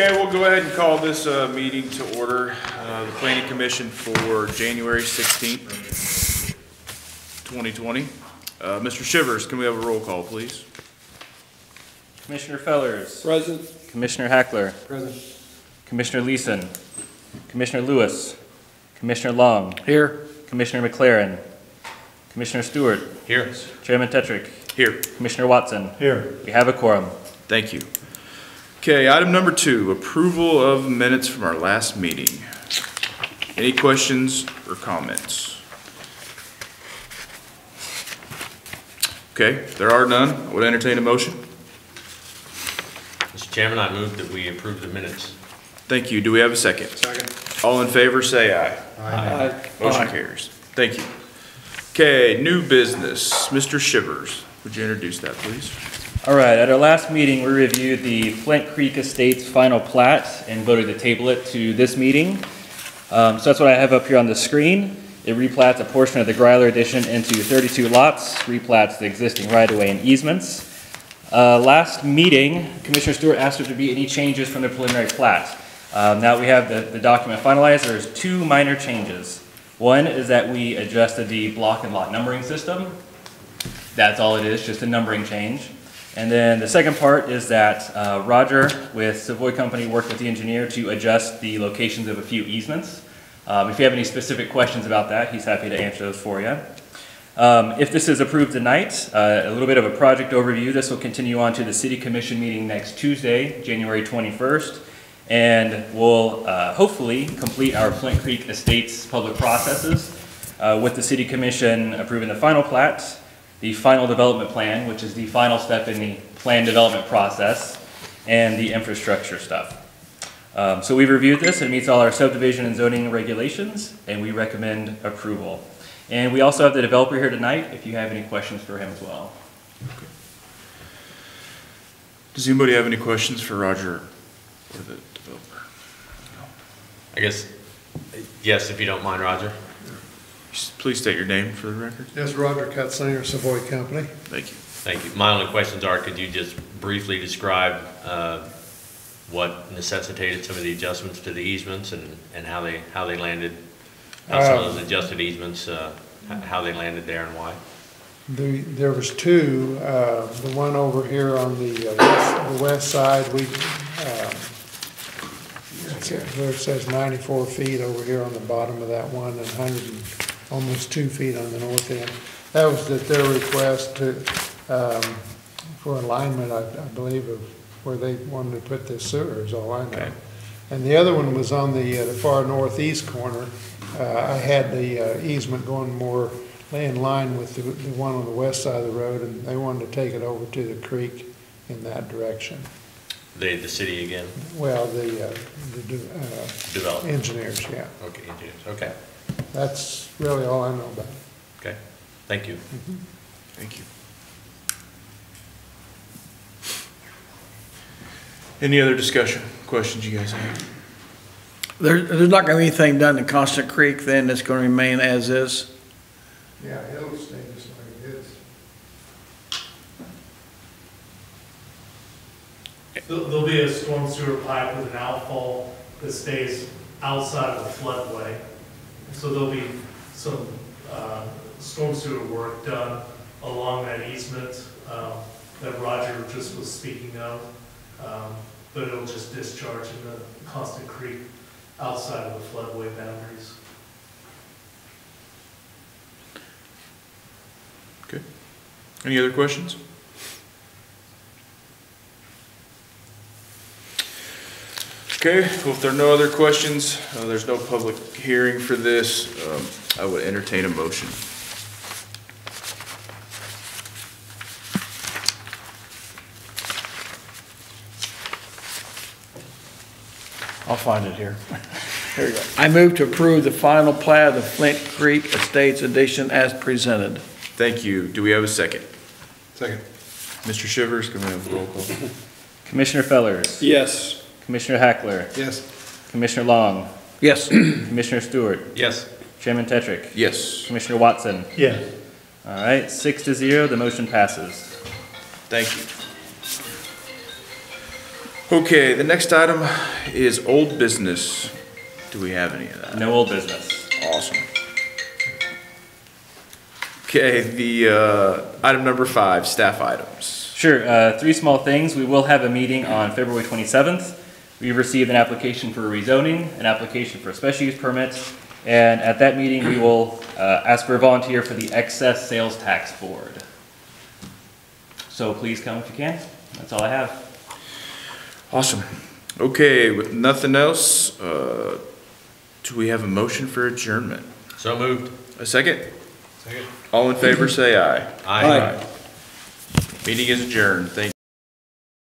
Okay, we'll go ahead and call this meeting to order. The Planning Commission for January 16th, 2020. Mr. Shivers, can we have a roll call, please? Commissioner Fellers. Present. Commissioner Hackler. Present. Commissioner Leeson. Commissioner Lewis. Commissioner Long. Here. Commissioner McLaren. Commissioner Stewart. Here. Chairman Tetrick. Here. Commissioner Watson. Here. We have a quorum. Thank you. Okay, item number 2, approval of minutes from our last meeting. Any questions or comments? Okay, if there are none, I would entertain a motion. Mr. Chairman, I move that we approve the minutes. Thank you. Do we have a second? Second. All in favor, say aye. Aye. Motion carries. Thank you. Okay, new business. Mr. Shivers, would you introduce that, please? All right, at our last meeting, we reviewed the Flint Creek Estates final plat and voted to table it to this meeting. So that's what I have up here on the screen. It replats a portion of the Greiler addition into 32 lots, replats the existing right-of-way and easements. Last meeting, Commissioner Stewart asked if there be any changes from the preliminary plat. Now we have the document finalized. There's 2 minor changes. One is that we adjusted the block and lot numbering system. That's all it is, just a numbering change. And then the second part is that Roger with Savoy Company worked with the engineer to adjust the locations of a few easements. If you have any specific questions about that, he's happy to answer those for you. If this is approved tonight, a little bit of a project overview. This will continue on to the City Commission meeting next Tuesday, January 21st. And we'll hopefully complete our Flint Creek Estates public processes with the City Commission approving the final plat, the final development plan, which is the final step in the plan development process, and the infrastructure stuff. So we've reviewed this. It meets all our subdivision and zoning regulations, and we recommend approval. And we also have the developer here tonight if you have any questions for him as well. Okay. Does anybody have any questions for Roger or the developer? I guess, yes, if you don't mind, Roger. Please state your name for the record. Yes, Roger Cutsinger, Savoy Company. Thank you. Thank you. My only questions are, could you just briefly describe what necessitated some of the adjustments to the easements and how they landed, how some of those adjusted easements, how they landed there and why? There was 2. The one over here on the west side, where it says 94 feet over here on the bottom of that one, and 100 and almost 2 feet on the north end. That was their request to for alignment, I believe, of where they wanted to put this sewer, is all I know. Okay. And the other one was on the far northeast corner. I had the easement going more in line with the one on the west side of the road, and they wanted to take it over to the creek in that direction. The city again? Well, the development engineers, yeah. Okay, engineers. Okay. That's really all I know about it. Okay. Thank you. Mm-hmm. Thank you. Any other discussion, questions you guys have? There's not going to be anything done in Constant Creek then. It's going to remain as is. Yeah, it'll stay just like it is. There'll be a storm sewer pipe with an outfall that stays outside of the floodway. So there'll be some storm sewer work done along that easement that Roger just was speaking of. But it'll just discharge in the Constant Creek outside of the floodway boundaries. Okay. Any other questions? Okay, well, if there are no other questions, there's no public hearing for this, I would entertain a motion. I'll find it here. Here we go. I move to approve the final plat of Flint Creek Estates Edition as presented. Thank you. Do we have a second? Second. Mr. Shivers, can we have a roll call? Commissioner Fellers. Yes. Commissioner Hackler. Yes. Commissioner Long. Yes. Commissioner Stewart. Yes. Chairman Tetrick. Yes. Commissioner Watson. Yes. All right, 6-0, the motion passes. Thank you. Okay, the next item is old business. Do we have any of that? No old business. Awesome. Okay, the, item number 5, staff items. Sure, 3 small things. We will have a meeting on February 27th. We received an application for rezoning, an application for a special use permit, and at that meeting, we will ask for a volunteer for the excess sales tax board. So please come if you can. That's all I have. Awesome. Okay, with nothing else, do we have a motion for adjournment? So moved. A second? Second. All in favor, say aye. Aye. Meeting is adjourned. Thank you.